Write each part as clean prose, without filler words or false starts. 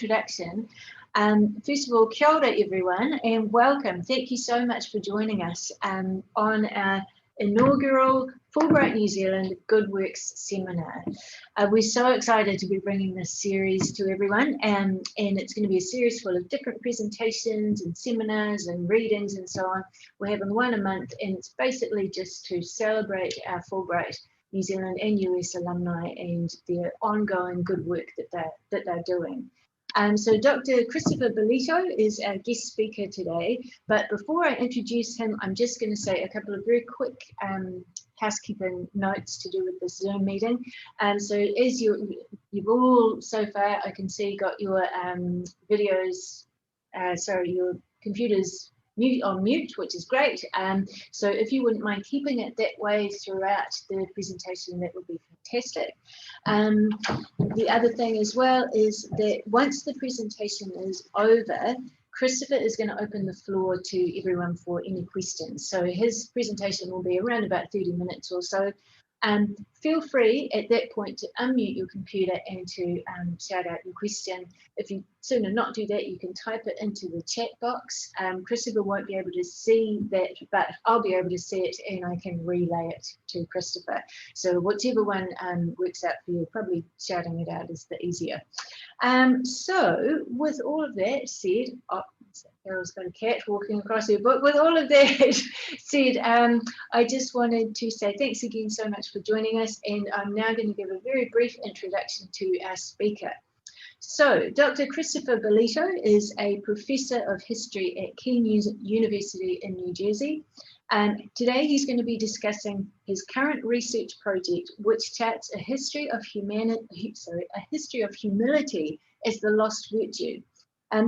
introduction. First of all, kia ora everyone, and welcome. Thank you so much for joining us on our inaugural Fulbright New Zealand Good Works Seminar. We're so excited to be bringing this series to everyone, and it's going to be a series full of different presentations and seminars and readings and so on. We're having one a month, and it's basically just to celebrate our Fulbright New Zealand and US alumni and their ongoing good work that they're doing. So Dr. Christopher Bellitto is our guest speaker today, but before I introduce him, I'm just going to say a couple of very quick housekeeping notes to do with this Zoom meeting. So as you've all so far, I can see, got your videos, your computers on mute, which is great. So if you wouldn't mind keeping it that way throughout the presentation, that would be fantastic. The other thing as well is that once the presentation is over, Christopher is going to open the floor to everyone for any questions. So his presentation will be around about 30 minutes or so. Feel free at that point to unmute your computer and to shout out your question. If you sooner not do that, you can type it into the chat box. Christopher won't be able to see that, but I'll be able to see it and I can relay it to Christopher. So whichever one works out for you, probably shouting it out is the easier. So with all of that said, Carol's got a cat walking across here, but with all of that said, I just wanted to say thanks again so much for joining us, and I'm now going to give a very brief introduction to our speaker. So Dr. Christopher Bellitto is a professor of history at Kean University in New Jersey. Today he's going to be discussing his current research project, which charts a history of humility as the lost virtue.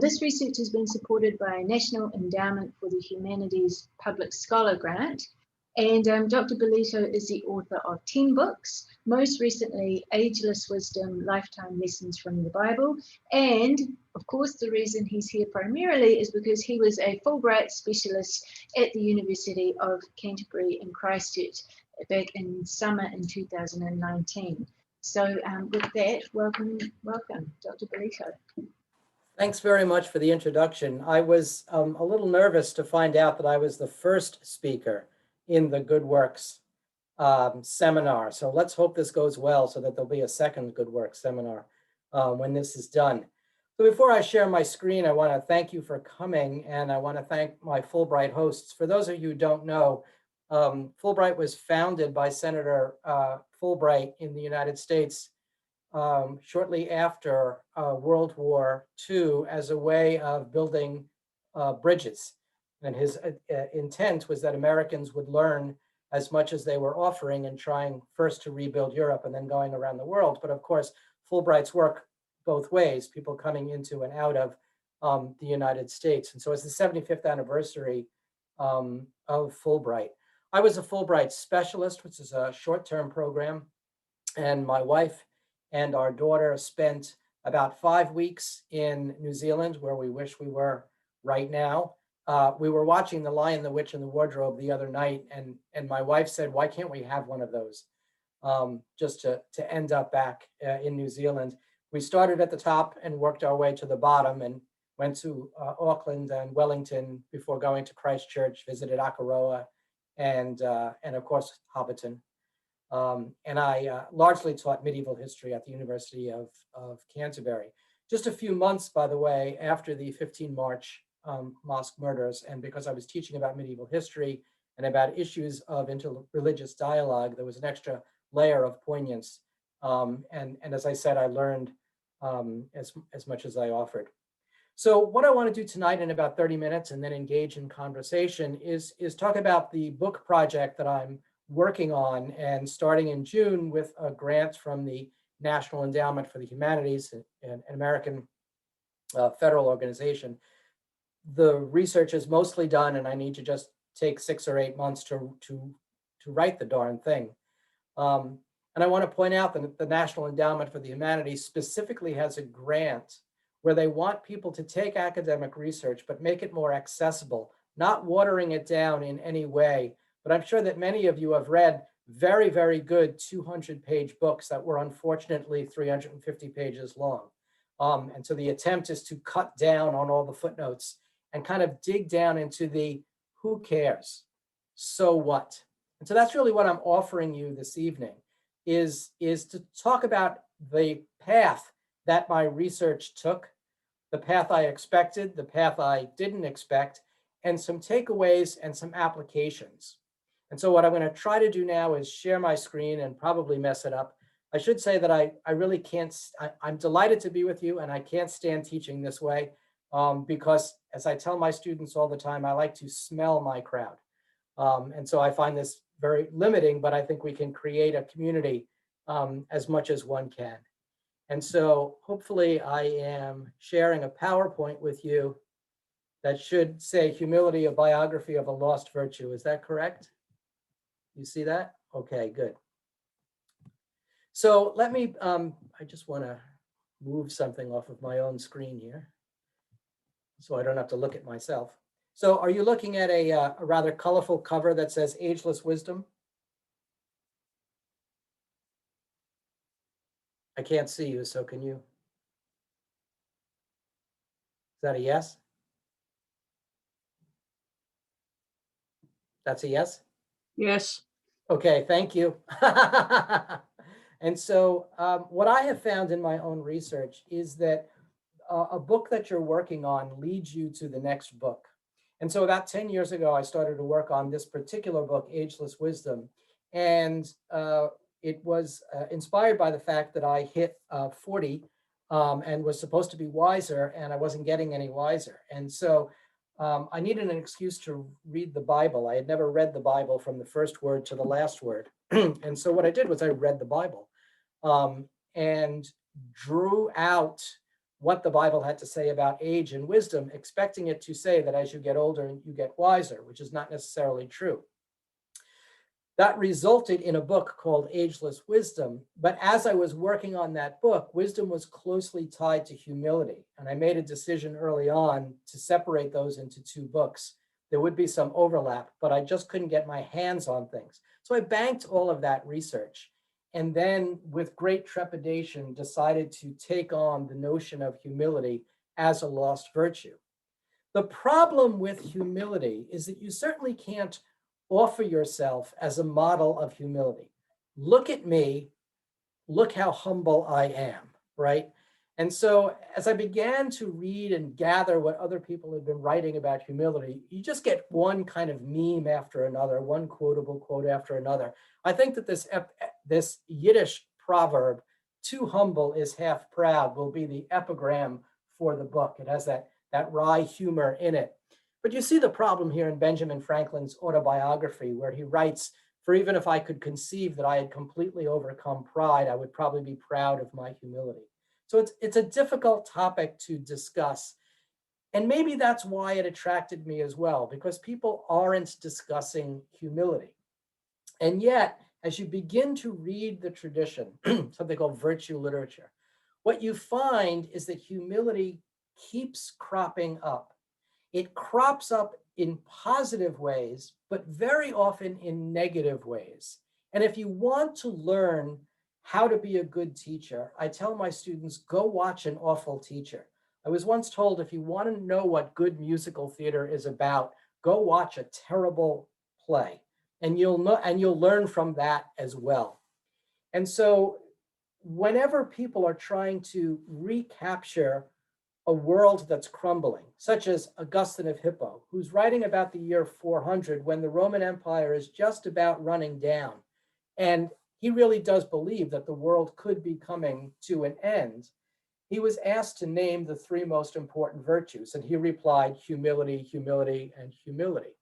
This research has been supported by a National Endowment for the Humanities Public Scholar Grant, and Dr. Bellitto is the author of 10 books, most recently Ageless Wisdom, Lifetime Lessons from the Bible, and of course the reason he's here primarily is because he was a Fulbright specialist at the University of Canterbury in Christchurch back in summer in 2019. So with that, welcome, Dr. Bellitto. Thanks very much for the introduction. I was a little nervous to find out that I was the first speaker in the Good Works seminar. So let's hope this goes well so that there'll be a second Good Works seminar when this is done. So before I share my screen, I want to thank you for coming, and I want to thank my Fulbright hosts. For those of you who don't know, Fulbright was founded by Senator Fulbright in the United States shortly after World War II as a way of building bridges. And his intent was that Americans would learn as much as they were offering and trying first to rebuild Europe and then going around the world. But of course, Fulbright's work both ways, people coming into and out of the United States. And so it's the 75th anniversary of Fulbright. I was a Fulbright specialist, which is a short-term program, and my wife and our daughter spent about 5 weeks in New Zealand, where we wish we were right now. We were watching The Lion, the Witch, and the Wardrobe the other night, and my wife said, why can't we have one of those just to end up back in New Zealand? We started at the top and worked our way to the bottom and went to Auckland and Wellington before going to Christchurch, visited Akaroa, and of course, Hobbiton. And I largely taught medieval history at the University of Canterbury. Just a few months, by the way, after the 15 March mosque murders, and because I was teaching about medieval history and about issues of interreligious dialogue, there was an extra layer of poignance. And as I said, I learned as much as I offered. So what I want to do tonight in about 30 minutes and then engage in conversation is talk about the book project that I'm working on, and starting in June with a grant from the National Endowment for the Humanities, an American federal organization. The research is mostly done, and I need to just take 6 or 8 months to write the darn thing. And I want to point out that the National Endowment for the Humanities specifically has a grant where they want people to take academic research, but make it more accessible, not watering it down in any way. But I'm sure that many of you have read very, very good 200-page books that were unfortunately 350 pages long. And so the attempt is to cut down on all the footnotes and kind of dig down into the who cares, so what? And so that's really what I'm offering you this evening, is to talk about the path that my research took, the path I expected, the path I didn't expect, and some takeaways and some applications. And so what I'm going to try to do now is share my screen and probably mess it up. I should say that I really can't, I'm delighted to be with you, and I can't stand teaching this way because, as I tell my students all the time, I like to smell my crowd. And so I find this very limiting, but I think we can create a community as much as one can. And so hopefully I am sharing a PowerPoint with you that should say humility, a biography of a lost virtue. Is that correct? You see that? Okay, good. So let me, I just want to move something off of my own screen here so I don't have to look at myself. So are you looking at a rather colorful cover that says Ageless Wisdom? I can't see you, so can you? Is that a yes? That's a yes? Yes. Okay, thank you. And so what I have found in my own research is that a book that you're working on leads you to the next book. And so about 10 years ago, I started to work on this particular book, Ageless Wisdom. And it was inspired by the fact that I hit 40 and was supposed to be wiser, and I wasn't getting any wiser. And so I needed an excuse to read the Bible. I had never read the Bible from the first word to the last word. And so what I did was I read the Bible and drew out what the Bible had to say about age and wisdom, expecting it to say that as you get older, you get wiser, which is not necessarily true. That resulted in a book called Ageless Wisdom. But as I was working on that book, wisdom was closely tied to humility. And I made a decision early on to separate those into two books. There would be some overlap, but I just couldn't get my hands on things. So I banked all of that research. And then with great trepidation, decided to take on the notion of humility as a lost virtue. The problem with humility is that you certainly can't offer yourself as a model of humility. Look at me, look how humble I am, right? And so as I began to read and gather what other people had been writing about humility, you just get one kind of meme after another, one quotable quote after another. I think that this Yiddish proverb, too humble is half proud, will be the epigram for the book. It has that wry humor in it. But you see the problem here in Benjamin Franklin's autobiography, where he writes, for even if I could conceive that I had completely overcome pride, I would probably be proud of my humility. So it's a difficult topic to discuss. And maybe that's why it attracted me as well, because people aren't discussing humility. And yet, as you begin to read the tradition, something called virtue literature, what you find is that humility keeps cropping up. It crops up in positive ways, but very often in negative ways. And if you want to learn how to be a good teacher, I tell my students, go watch an awful teacher. I was once told, if you want to know what good musical theater is about, go watch a terrible play, and you'll learn from that as well. And so whenever people are trying to recapture a world that's crumbling, such as Augustine of Hippo, who's writing about the year 400 when the Roman Empire is just about running down. And he really does believe that the world could be coming to an end. He was asked to name the three most important virtues, and he replied, humility, humility, and humility.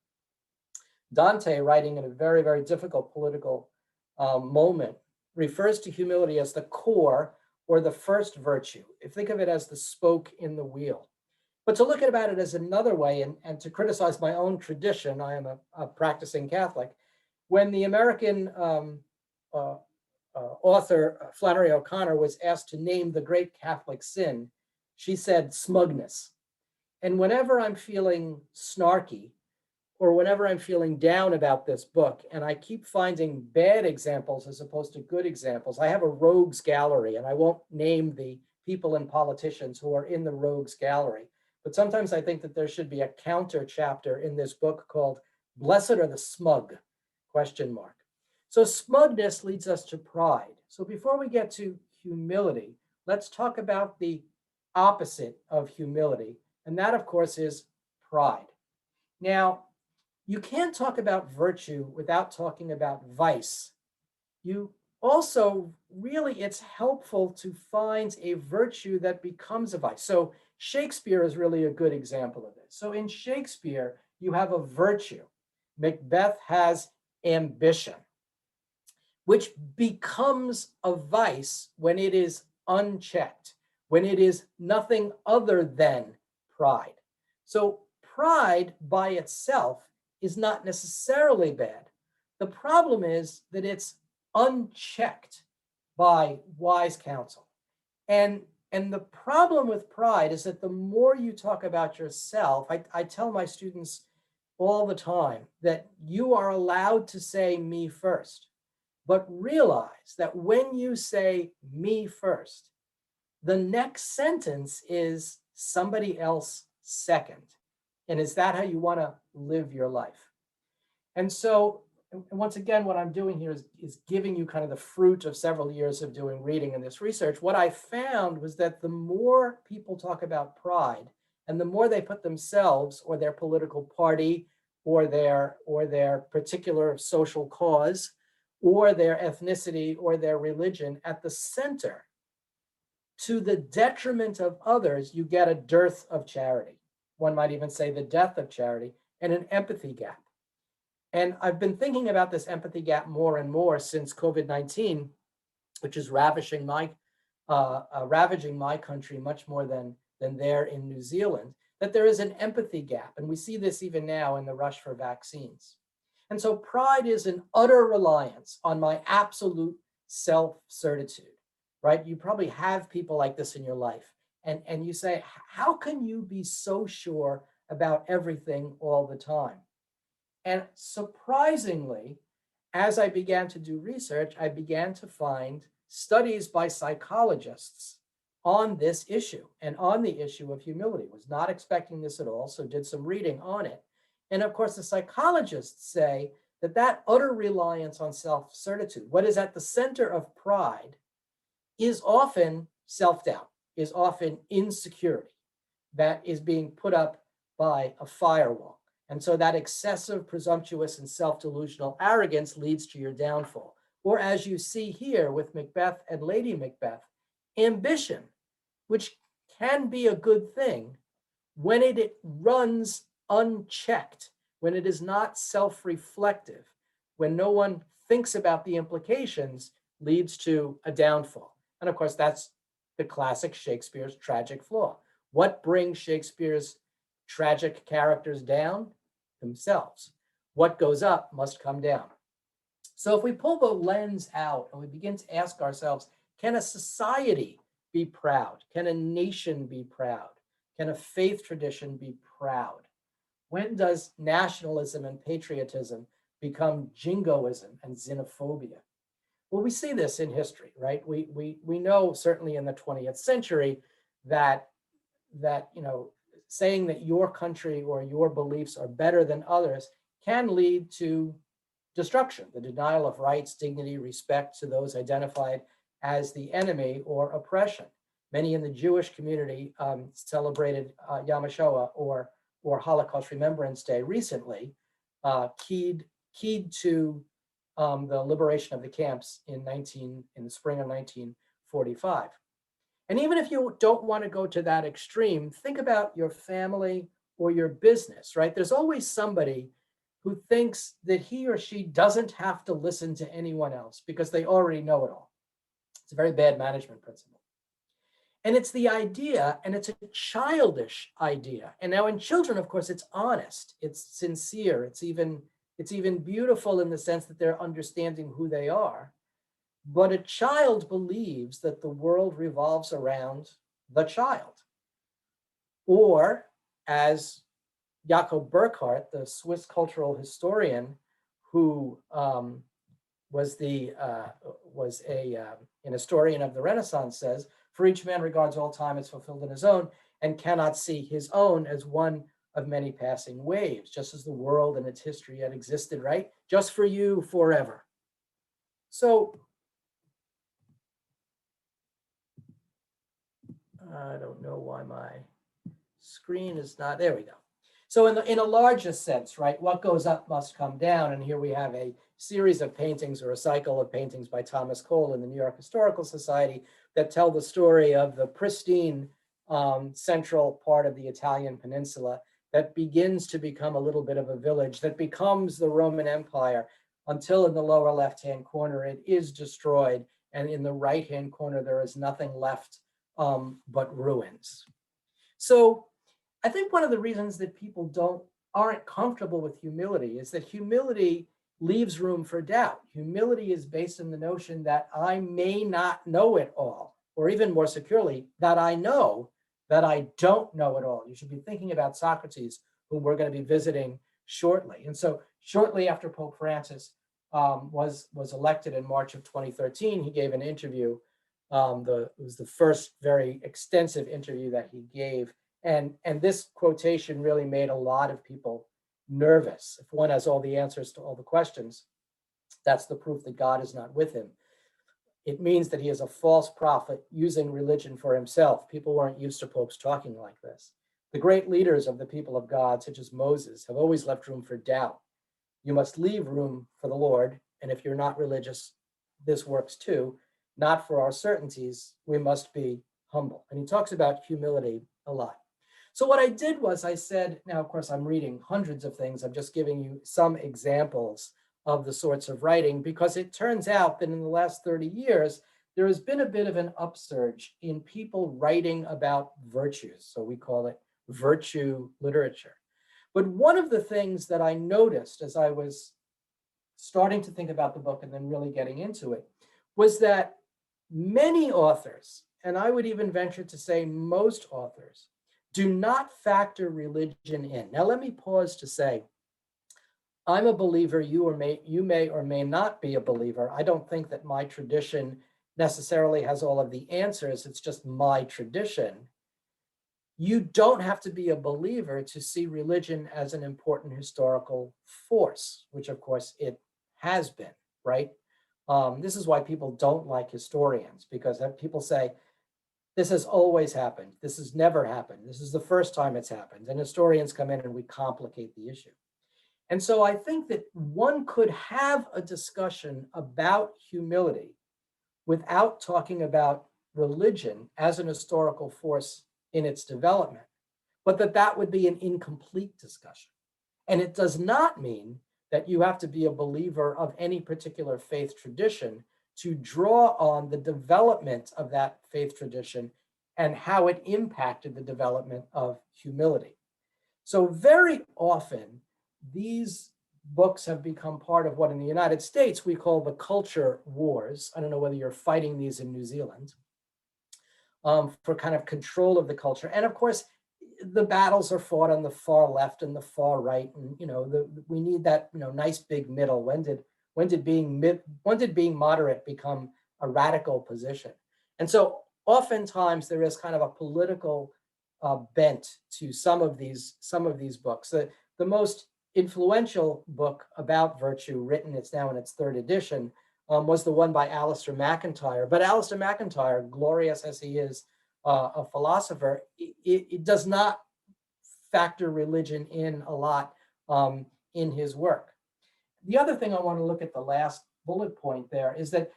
Dante, writing in a very, very difficult political moment, refers to humility as the core or the first virtue. Think of it as the spoke in the wheel. But to look about it as another way, and to criticize my own tradition, I am a practicing Catholic, when the American author Flannery O'Connor was asked to name the great Catholic sin, she said smugness. And whenever I'm feeling snarky, or whenever I'm feeling down about this book, and I keep finding bad examples as opposed to good examples, I have a rogues gallery, and I won't name the people and politicians who are in the rogues gallery. But sometimes I think that there should be a counter chapter in this book called Blessed Are the Smug, ? So smugness leads us to pride. So before we get to humility, let's talk about the opposite of humility. And that, of course, is pride. Now, you can't talk about virtue without talking about vice. You also, really, it's helpful to find a virtue that becomes a vice. So Shakespeare is really a good example of this. So in Shakespeare, you have a virtue. Macbeth has ambition, which becomes a vice when it is unchecked, when it is nothing other than pride. So pride by itself is not necessarily bad. The problem is that it's unchecked by wise counsel. And the problem with pride is that the more you talk about yourself, I tell my students all the time that you are allowed to say me first, but realize that when you say me first, the next sentence is somebody else second. And is that how you want to live your life? And so, once again, what I'm doing here is giving you kind of the fruit of several years of doing reading and this research. What I found was that the more people talk about pride and the more they put themselves or their political party or their particular social cause or their ethnicity or their religion at the center, to the detriment of others, you get a dearth of charity. One might even say the death of charity and an empathy gap. And I've been thinking about this empathy gap more and more since COVID-19, which is ravaging my country much more than there in New Zealand, that there is an empathy gap. And we see this even now in the rush for vaccines. And so pride is an utter reliance on my absolute self-certitude, right? You probably have people like this in your life. And you say, how can you be so sure about everything all the time? And surprisingly, as I began to do research, I began to find studies by psychologists on this issue and on the issue of humility. Was not expecting this at all, so did some reading on it. And of course, the psychologists say that that utter reliance on self-certitude, what is at the center of pride, is often self-doubt, is often insecurity that is being put up by a firewall. And so that excessive, presumptuous, and self-delusional arrogance leads to your downfall. Or as you see here with Macbeth and Lady Macbeth, ambition, which can be a good thing when it runs unchecked, when it is not self-reflective, when no one thinks about the implications, leads to a downfall. And of course, that's the classic Shakespeare's tragic flaw. What brings Shakespeare's tragic characters down? Themselves. What goes up must come down. So if we pull the lens out and we begin to ask ourselves, can a society be proud? Can a nation be proud? Can a faith tradition be proud? When does nationalism and patriotism become jingoism and xenophobia? Well, we see this in history, right? We know certainly in the 20th century that saying that your country or your beliefs are better than others can lead to destruction, the denial of rights, dignity, respect to those identified as the enemy or oppression. Many in the Jewish community celebrated Yom HaShoah or Holocaust Remembrance Day recently, keyed to the liberation of the camps in the spring of 1945. And even if you don't want to go to that extreme, think about your family or your business, right? There's always somebody who thinks that he or she doesn't have to listen to anyone else because they already know it all. It's a very bad management principle. And it's the idea, and it's a childish idea. And now in children, of course, it's honest, it's sincere, it's even beautiful in the sense that they're understanding who they are. But a child believes that the world revolves around the child. Or, as Jakob Burckhardt, the Swiss cultural historian, who was an historian of the Renaissance, says, For each man regards all time as fulfilled in his own, and cannot see his own as one of many passing waves, just as the world and its history had existed, right? Just for you forever. So I don't know why my screen is not, there we go. So in a larger sense, right, what goes up must come down. And here we have a series of paintings, or a cycle of paintings by Thomas Cole in the New York Historical Society, that tell the story of the pristine central part of the Italian peninsula that begins to become a little bit of a village, that becomes the Roman Empire, until in the lower left-hand corner it is destroyed, and in the right-hand corner there is nothing left but ruins. So I think one of the reasons that people aren't comfortable with humility is that humility leaves room for doubt. Humility is based on the notion that I may not know it all, or even more securely, that I know that I don't know it all. You should be thinking about Socrates, whom we're going to be visiting shortly. And so shortly after Pope Francis was elected in March of 2013, he gave an interview. It was the first very extensive interview that he gave. And this quotation really made a lot of people nervous. If one has all the answers to all the questions, that's the proof that God is not with him. It means that he is a false prophet using religion for himself. People weren't used to popes talking like this. The great leaders of the people of God, such as Moses, have always left room for doubt. You must leave room for the Lord, and if you're not religious, this works too. Not for our certainties, we must be humble. And he talks about humility a lot. So what I did was I said, now, of course, I'm reading hundreds of things. I'm just giving you some examples of the sorts of writing, because it turns out that in the last 30 years, there has been a bit of an upsurge in people writing about virtues. So we call it virtue literature. But one of the things that I noticed as I was starting to think about the book and then really getting into it was that many authors, and I would even venture to say most authors, do not factor religion in. Now, let me pause to say, I'm a believer, you may or may not be a believer. I don't think that my tradition necessarily has all of the answers. It's just my tradition. You don't have to be a believer to see religion as an important historical force, which of course it has been, right? This is why people don't like historians, because people say, this has always happened. This has never happened. This is the first time it's happened. And historians come in and we complicate the issue. And so I think that one could have a discussion about humility without talking about religion as an historical force in its development, but that would be an incomplete discussion. And it does not mean that you have to be a believer of any particular faith tradition to draw on the development of that faith tradition and how it impacted the development of humility. So very often, these books have become part of what in the United States we call the culture wars. I don't know whether you're fighting these in New Zealand, for kind of control of the culture. And of course, the battles are fought on the far left and the far right. And we need that nice big middle. When did being moderate become a radical position? And so oftentimes there is kind of a political bent to some of these books. The most influential book about virtue written, it's now in its third edition, was the one by Alistair MacIntyre. But Alistair MacIntyre, glorious as he is a philosopher, it does not factor religion in a lot in his work. The other thing I want to look at, the last bullet point there, is that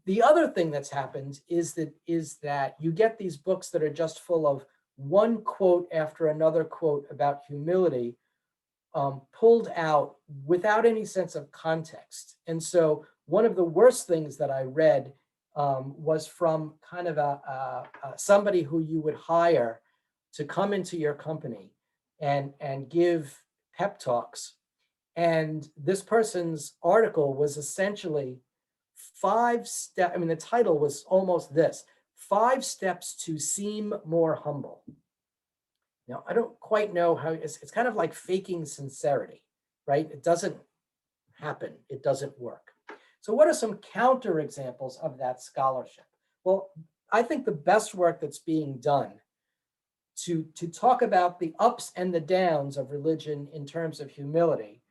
the other thing that's happened is that you get these books that are just full of one quote after another quote about humility, pulled out without any sense of context. And so one of the worst things that I read was from kind of somebody who you would hire to come into your company and give pep talks. And this person's article was essentially 5 steps. I mean, the title was almost this: 5 steps to seem more humble. Now, I don't quite know how, it's kind of like faking sincerity, right? It doesn't happen. It doesn't work. So what are some counter examples of that scholarship? Well, I think the best work that's being done to talk about the ups and the downs of religion in terms of humility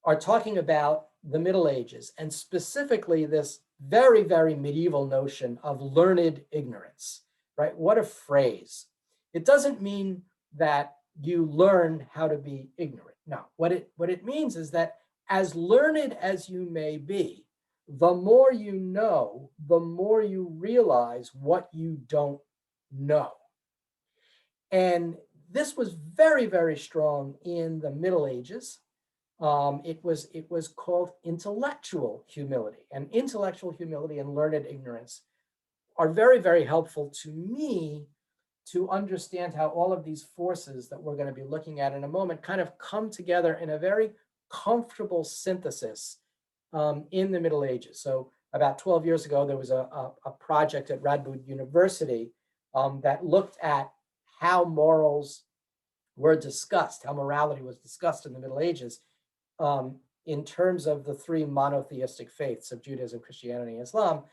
are talking about the Middle Ages, and specifically this very, very medieval notion of learned ignorance, right? What a phrase. It doesn't mean that you learn how to be ignorant. No, what it means is that as learned as you may be, the more you know, the more you realize what you don't know. And this was very, very strong in the Middle Ages. It was called intellectual humility, and intellectual humility and learned ignorance are very, very helpful to me to understand how all of these forces that we're going to be looking at in a moment kind of come together in a very comfortable synthesis in the Middle Ages. So about 12 years ago, there was a project at Radboud University that looked at how morals were discussed, how morality was discussed in the Middle Ages in terms of the three monotheistic faiths of Judaism, Christianity, and Islam.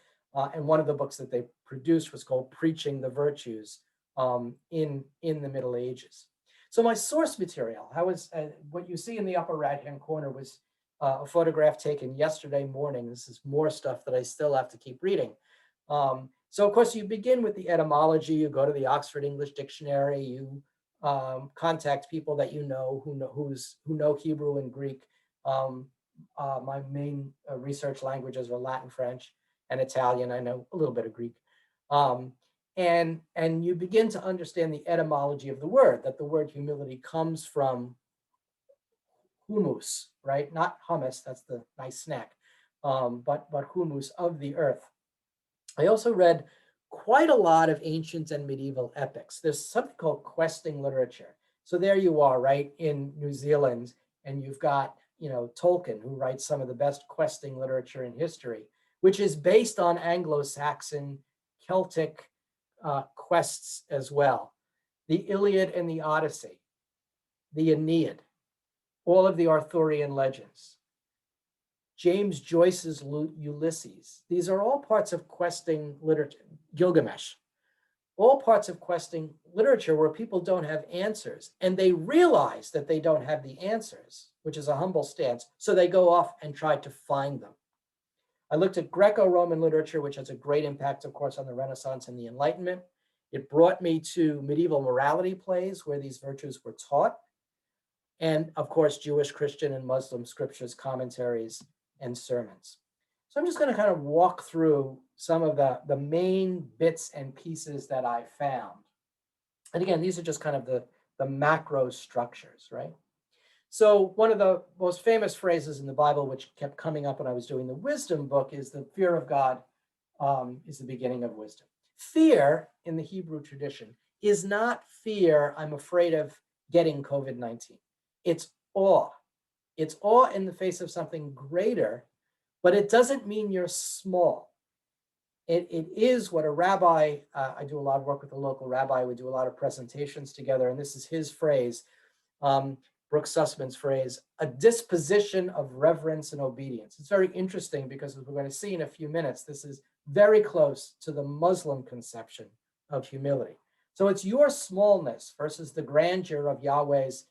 And one of the books that they produced was called Preaching the Virtues in the Middle Ages. So my source material, what you see in the upper right-hand corner was a photograph taken yesterday morning. This is more stuff that I still have to keep reading. So of course you begin with the etymology, you go to the Oxford English Dictionary, you contact people that you know who know Hebrew and Greek. My main research languages are Latin, French, and Italian. I know a little bit of Greek. And you begin to understand the etymology of the word, that the word humility comes from humus, right? Not hummus, that's the nice snack, but humus, of the earth. I also read quite a lot of ancient and medieval epics. There's something called questing literature. So there you are, right, in New Zealand, and you've got, Tolkien, who writes some of the best questing literature in history, which is based on Anglo-Saxon Celtic quests as well. The Iliad and the Odyssey, the Aeneid, all of the Arthurian legends, James Joyce's Ulysses. These are all parts of questing literature. Gilgamesh, all parts of questing literature where people don't have answers, and they realize that they don't have the answers, which is a humble stance, so they go off and try to find them. I looked at Greco-Roman literature, which has a great impact, of course, on the Renaissance and the Enlightenment. It brought me to medieval morality plays where these virtues were taught. And of course, Jewish, Christian, and Muslim scriptures, commentaries, and sermons. So I'm just going to kind of walk through some of the main bits and pieces that I found. And again, these are just kind of the macro structures, right? So one of the most famous phrases in the Bible, which kept coming up when I was doing the wisdom book, is the fear of God is the beginning of wisdom. Fear in the Hebrew tradition is not fear, I'm afraid of getting COVID-19. It's awe. It's awe in the face of something greater, but it doesn't mean you're small. It is what a rabbi, I do a lot of work with a local rabbi, we do a lot of presentations together, and this is his phrase, Brooks Sussman's phrase, a disposition of reverence and obedience. It's very interesting because, as we're going to see in a few minutes, this is very close to the Muslim conception of humility. So it's your smallness versus the grandeur of Yahweh's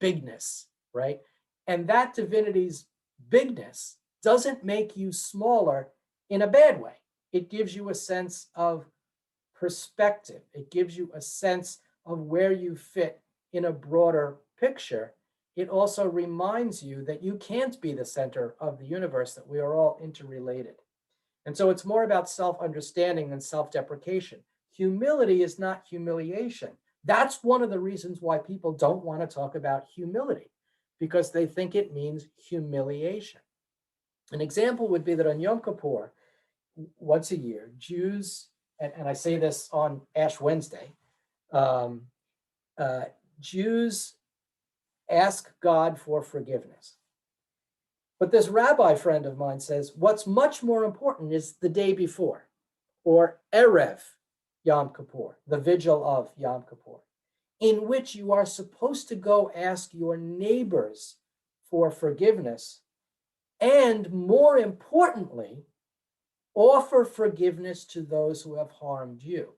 bigness, right? And that divinity's bigness doesn't make you smaller in a bad way. It gives you a sense of perspective. It gives you a sense of where you fit in a broader picture. It also reminds you that you can't be the center of the universe, that we are all interrelated. And so it's more about self-understanding than self-deprecation. Humility is not humiliation. That's one of the reasons why people don't want to talk about humility, because they think it means humiliation. An example would be that on Yom Kippur, once a year, Jews, and I say this on Ash Wednesday, Jews ask God for forgiveness. But this rabbi friend of mine says, what's much more important is the day before, or Erev Yom Kippur, the vigil of Yom Kippur, in which you are supposed to go ask your neighbors for forgiveness. And more importantly, offer forgiveness to those who have harmed you.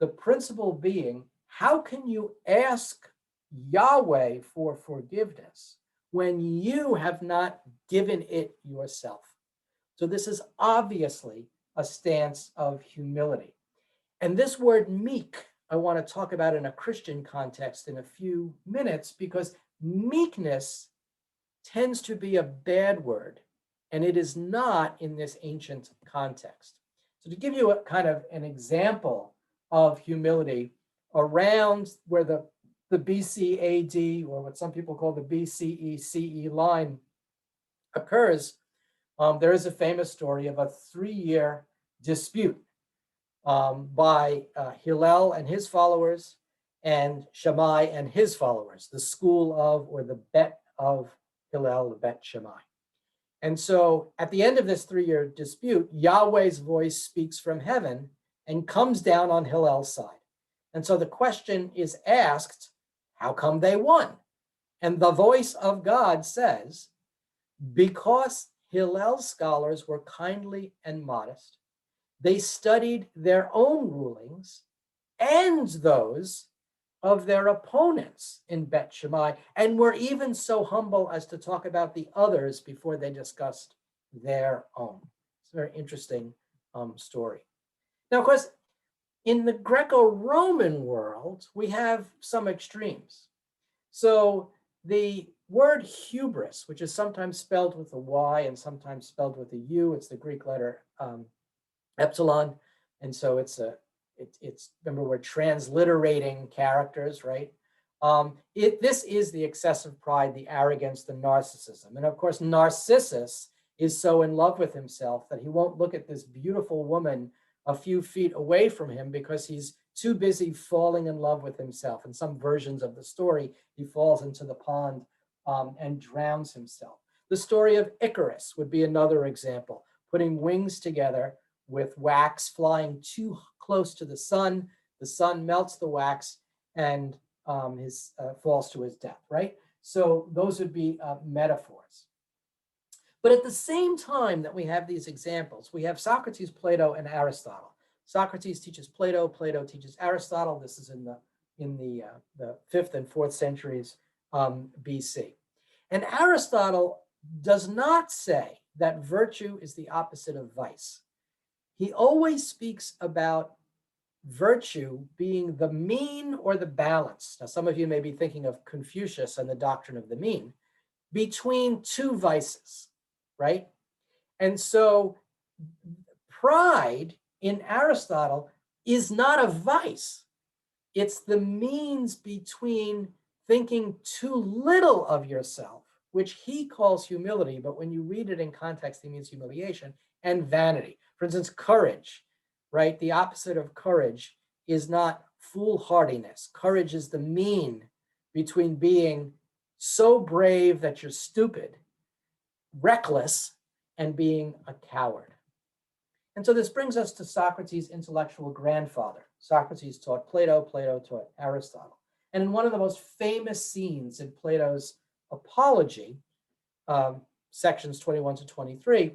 The principle being, how can you ask Yahweh for forgiveness when you have not given it yourself? So this is obviously a stance of humility. And this word meek, I want to talk about in a Christian context in a few minutes, because meekness tends to be a bad word, and it is not in this ancient context. So to give you a kind of an example of humility around where the BC AD, or what some people call the BCE CE line, occurs, there is a famous story of a 3-year dispute by Hillel and his followers and Shammai and his followers, the school of, or the Bet of Hillel, the Bet Shammai. And so at the end of this 3-year dispute, Yahweh's voice speaks from heaven and comes down on Hillel's side. And so the question is asked, how come they won? And the voice of God says, because Hillel's scholars were kindly and modest, they studied their own rulings and those of their opponents in Bet Shammai, and were even so humble as to talk about the others before they discussed their own. It's a very interesting story. Now, of course, in the Greco-Roman world, we have some extremes. So the word hubris, which is sometimes spelled with a Y and sometimes spelled with a U, it's the Greek letter epsilon, and so it's remember, we're transliterating characters, right? This is the excessive pride, the arrogance, the narcissism. And of course, Narcissus is so in love with himself that he won't look at this beautiful woman a few feet away from him because he's too busy falling in love with himself. In some versions of the story, he falls into the pond and drowns himself. The story of Icarus would be another example, putting wings together with wax, flying too close to the sun melts the wax, and falls to his death, right? So those would be metaphors. But at the same time that we have these examples, we have Socrates, Plato, and Aristotle. Socrates teaches Plato, Plato teaches Aristotle. This is in the 5th and 4th centuries BC. And Aristotle does not say that virtue is the opposite of vice. He always speaks about virtue being the mean or the balance. Now, some of you may be thinking of Confucius and the doctrine of the mean, between two vices, right? And so pride in Aristotle is not a vice. It's the means between thinking too little of yourself, which he calls humility, but when you read it in context, he means humiliation, and vanity. For instance, courage, right? The opposite of courage is not foolhardiness. Courage is the mean between being so brave that you're stupid, reckless, and being a coward. And so this brings us to Socrates' intellectual grandfather. Socrates taught Plato, Plato taught Aristotle. And in one of the most famous scenes in Plato's Apology, sections 21 to 23,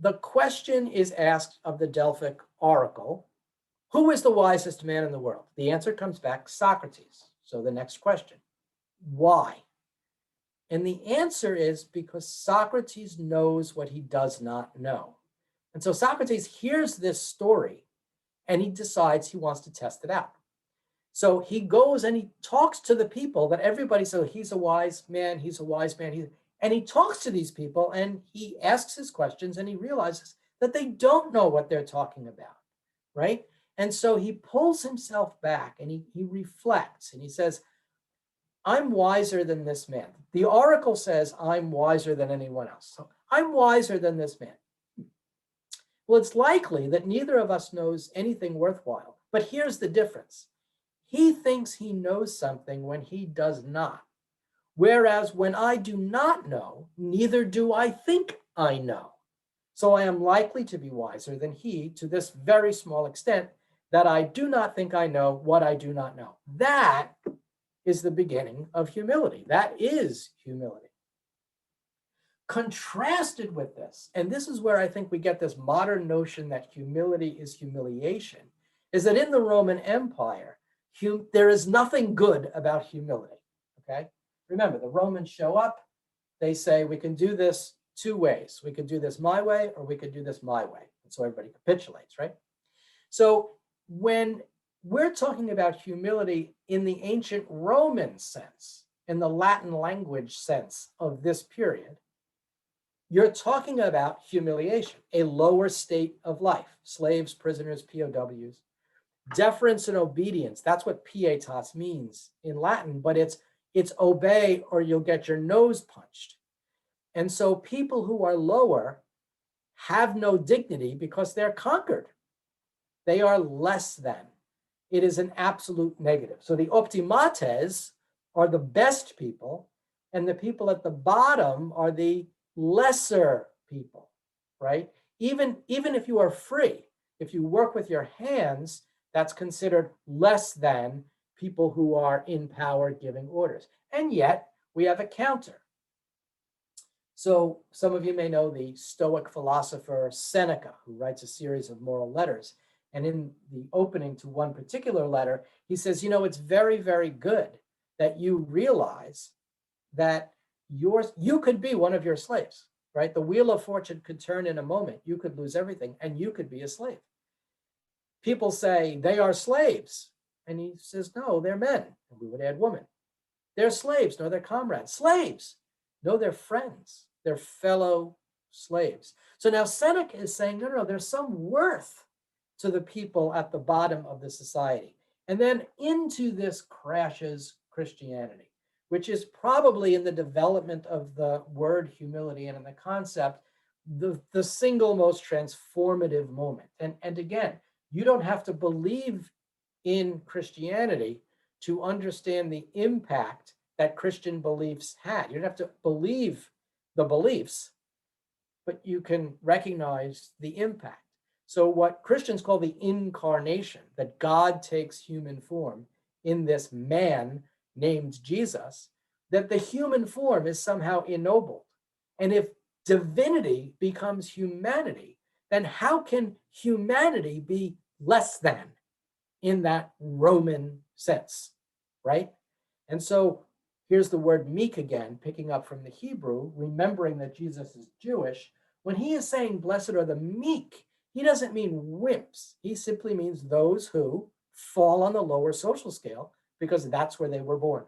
the question is asked of the Delphic oracle, who is the wisest man in the world? The answer comes back, Socrates. So the next question, why? And the answer is because Socrates knows what he does not know. And so Socrates hears this story and he decides he wants to test it out. So he goes and he talks to the people that everybody says, he's a wise man, he's a wise man. And he talks to these people and he asks his questions and he realizes that they don't know what they're talking about, right? And so he pulls himself back and he reflects and he says, I'm wiser than this man. The oracle says I'm wiser than anyone else. So I'm wiser than this man. Well, it's likely that neither of us knows anything worthwhile, but here's the difference. He thinks he knows something when he does not. Whereas when I do not know, neither do I think I know. So I am likely to be wiser than he to this very small extent that I do not think I know what I do not know. That is the beginning of humility. That is humility. Contrasted with this, and this is where I think we get this modern notion that humility is humiliation, is that in the Roman Empire, there is nothing good about humility, okay? Remember, the Romans show up, they say, we can do this two ways. We could do this my way, or we could do this my way. And so everybody capitulates, right? So when we're talking about humility in the ancient Roman sense, in the Latin language sense of this period, you're talking about humiliation, a lower state of life, slaves, prisoners, POWs, deference and obedience. That's what pietas means in Latin, but it's obey or you'll get your nose punched. And so people who are lower have no dignity because they're conquered. They are less than. It is an absolute negative. So the optimates are the best people, and the people at the bottom are the lesser people, right? Even if you are free, if you work with your hands, that's considered less than people who are in power giving orders. And yet we have a counter. So some of you may know the Stoic philosopher Seneca, who writes a series of moral letters. And in the opening to one particular letter, he says, you know, it's very, very good that you realize that you could be one of your slaves, right? The wheel of fortune could turn in a moment. You could lose everything and you could be a slave. People say they are slaves. And he says, no, they're men. And we would add women. They're slaves. No, they're comrades. Slaves. No, they're friends. They're fellow slaves. So now Seneca is saying, no, there's some worth to the people at the bottom of the society. And then into this crashes Christianity, which is probably in the development of the word humility and in the concept, the single most transformative moment. And again, you don't have to believe in Christianity to understand the impact that Christian beliefs had. You don't have to believe the beliefs, but you can recognize the impact. So what Christians call the incarnation, that God takes human form in this man named Jesus, that the human form is somehow ennobled. And if divinity becomes humanity, then how can humanity be less than in that Roman sense, right? And so here's the word meek again, picking up from the Hebrew, remembering that Jesus is Jewish. When he is saying blessed are the meek, he doesn't mean wimps. He simply means those who fall on the lower social scale because that's where they were born.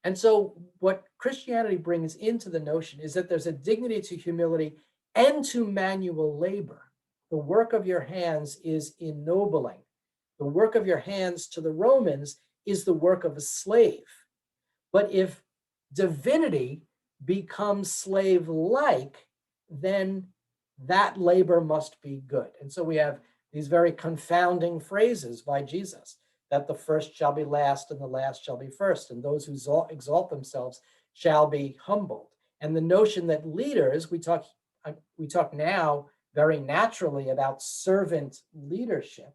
And so what Christianity brings into the notion is that there's a dignity to humility and to manual labor. The work of your hands is ennobling. The work of your hands to the Romans is the work of a slave. But if divinity becomes slave-like, then that labor must be good. And so we have these very confounding phrases by Jesus, that the first shall be last and the last shall be first, and those who exalt themselves shall be humbled. And the notion that leaders, we talk now very naturally about servant leadership.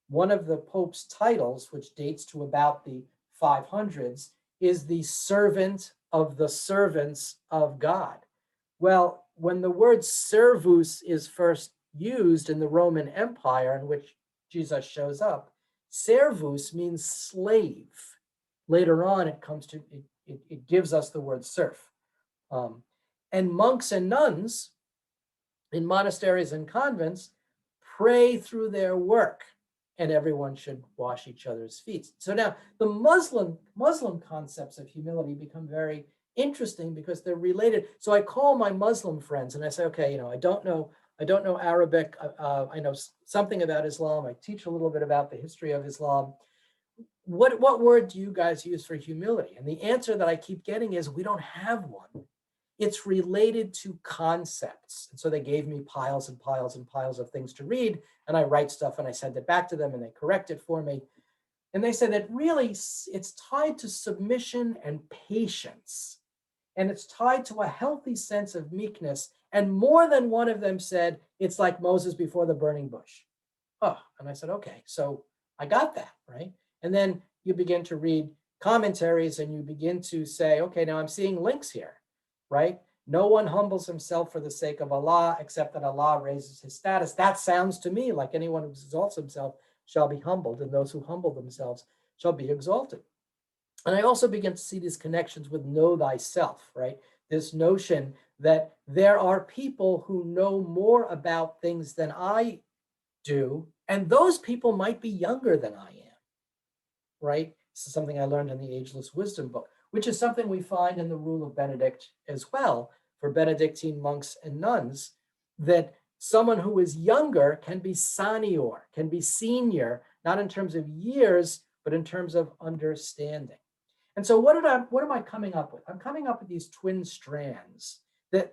One of the Pope's titles, which dates to about the 500s, is the servant of the servants of God. Well, when the word servus is first used in the Roman Empire, in which Jesus shows up, servus means slave. Later on, it gives us the word serf. And monks and nuns in monasteries and convents pray through their work, and everyone should wash each other's feet. So now the Muslim concepts of humility become very interesting because they're related. So I call my Muslim friends and I say, okay, I don't know Arabic. I know something about Islam. I teach a little bit about the history of Islam. What word do you guys use for humility? And the answer that I keep getting is we don't have one. It's related to concepts. And so they gave me piles and piles and piles of things to read, and I write stuff and I send it back to them and they correct it for me. And they said that really it's tied to submission and patience. And it's tied to a healthy sense of meekness. And more than one of them said, it's like Moses before the burning bush. Oh, and I said, okay, so I got that, right? And then you begin to read commentaries and you begin to say, okay, now I'm seeing links here, right? No one humbles himself for the sake of Allah, except that Allah raises his status. That sounds to me like anyone who exalts himself shall be humbled, and those who humble themselves shall be exalted. And I also begin to see these connections with know thyself, right? This notion that there are people who know more about things than I do, and those people might be younger than I am, right? This is something I learned in the Ageless Wisdom book, which is something we find in the Rule of Benedict as well for Benedictine monks and nuns, that someone who is younger can be senior, can be senior, not in terms of years, but in terms of understanding. And so what am I coming up with? I'm coming up with these twin strands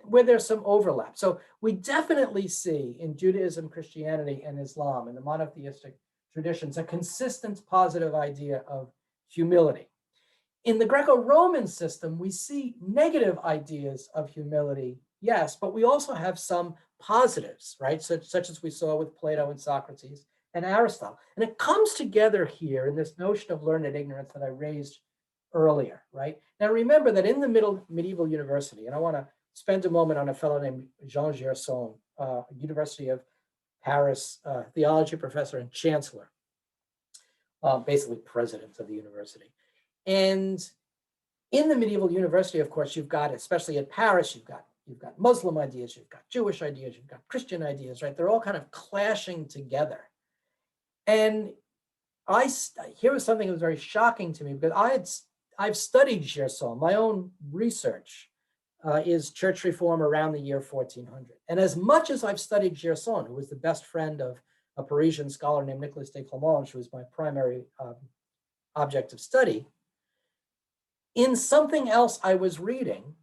where there's some overlap. So we definitely see in Judaism, Christianity, and Islam, and the monotheistic traditions, a consistent positive idea of humility. In the Greco-Roman system, we see negative ideas of humility, yes, but we also have some positives, right? Such as we saw with Plato and Socrates and Aristotle. And it comes together here in this notion of learned ignorance that I raised earlier, right? Now remember that in the medieval university, and I want to spend a moment on a fellow named Jean Gerson, University of Paris theology professor and chancellor, basically president of the university. And in the medieval university, of course, you've got, especially at Paris, you've got Muslim ideas, you've got Jewish ideas, you've got Christian ideas, right? They're all kind of clashing together. And here was something that was very shocking to me, because I've studied Gerson. My own research is church reform around the year 1400. And as much as I've studied Gerson, who was the best friend of a Parisian scholar named Nicolas de Clermont, who was my primary object of study, in something else I was reading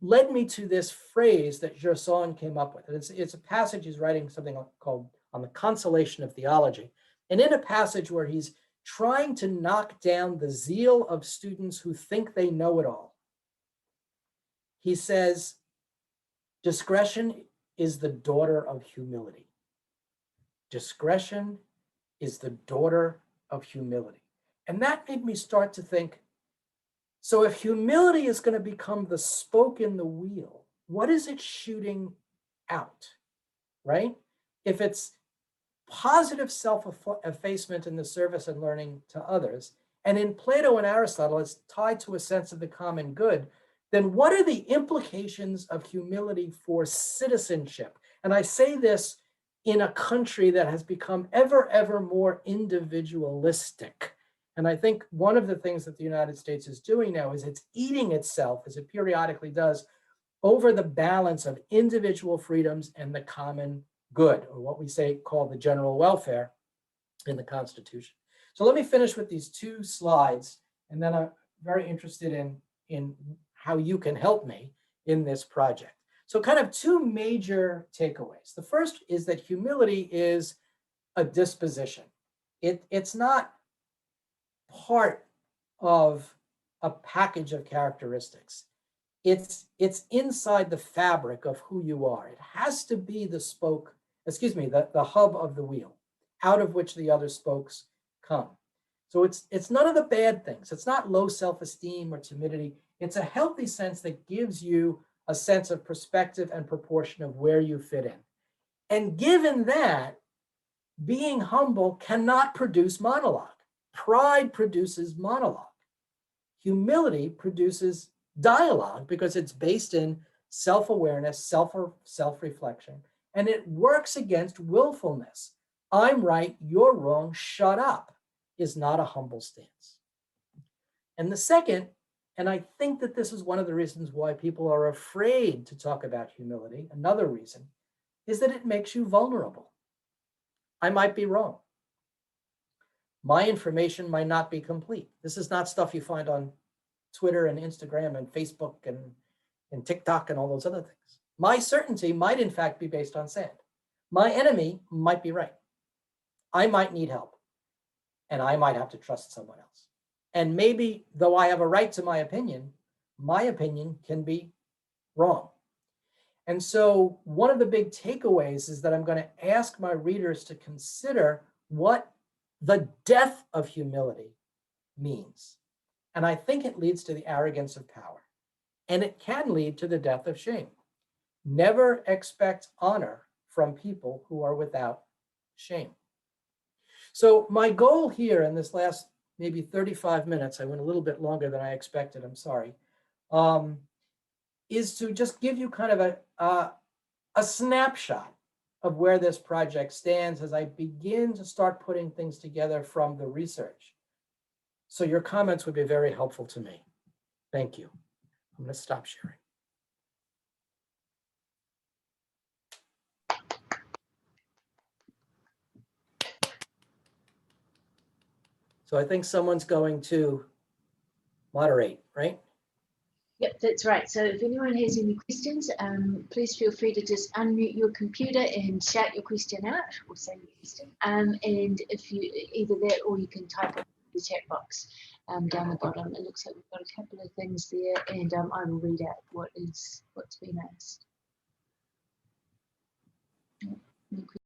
led me to this phrase that Gerson came up with. And it's a passage he's writing something called On the Consolation of Theology. And in a passage where he's trying to knock down the zeal of students who think they know it all, he says, discretion is the daughter of humility. Discretion is the daughter of humility. And that made me start to think, so if humility is going to become the spoke in the wheel, what is it shooting out, right? If it's positive self-effacement in the service and learning to others, and in Plato and Aristotle, it's tied to a sense of the common good, then what are the implications of humility for citizenship? And I say this in a country that has become ever more individualistic. And I think one of the things that the United States is doing now is it's eating itself, as it periodically does, over the balance of individual freedoms and the common good, or what we call the general welfare in the Constitution. So let me finish with these two slides, and then I'm very interested in how you can help me in this project. So kind of two major takeaways. The first is that humility is a disposition. It's not part of a package of characteristics. It's inside the fabric of who you are. It has to be the hub of the wheel, out of which the other spokes come. So it's none of the bad things. It's not low self-esteem or timidity. It's a healthy sense that gives you a sense of perspective and proportion of where you fit in. And given that, being humble cannot produce monologue. Pride produces monologue. Humility produces dialogue because it's based in self-awareness, self-reflection, and it works against willfulness. I'm right, you're wrong, shut up, is not a humble stance. And the second, and I think that this is one of the reasons why people are afraid to talk about humility, another reason, is that it makes you vulnerable. I might be wrong. My information might not be complete. This is not stuff you find on Twitter and Instagram and Facebook and TikTok and all those other things. My certainty might in fact be based on sand. My enemy might be right. I might need help, and I might have to trust someone else. And maybe, though I have a right to my opinion can be wrong. And so one of the big takeaways is that I'm going to ask my readers to consider what the death of humility means. And I think it leads to the arrogance of power. And it can lead to the death of shame. Never expect honor from people who are without shame. So my goal here in this last maybe 35 minutes, I went a little bit longer than I expected, I'm sorry, is to just give you kind of a snapshot of where this project stands as I begin to start putting things together from the research. So your comments would be very helpful to me. Thank you. I'm going to stop sharing. So I think someone's going to moderate, right? Yep, that's right. So if anyone has any questions, please feel free to just unmute your computer and shout your question out or say your question. And if you either that or you can type it in the chat box down the bottom. It looks like we've got a couple of things there, and I will read out what's been asked.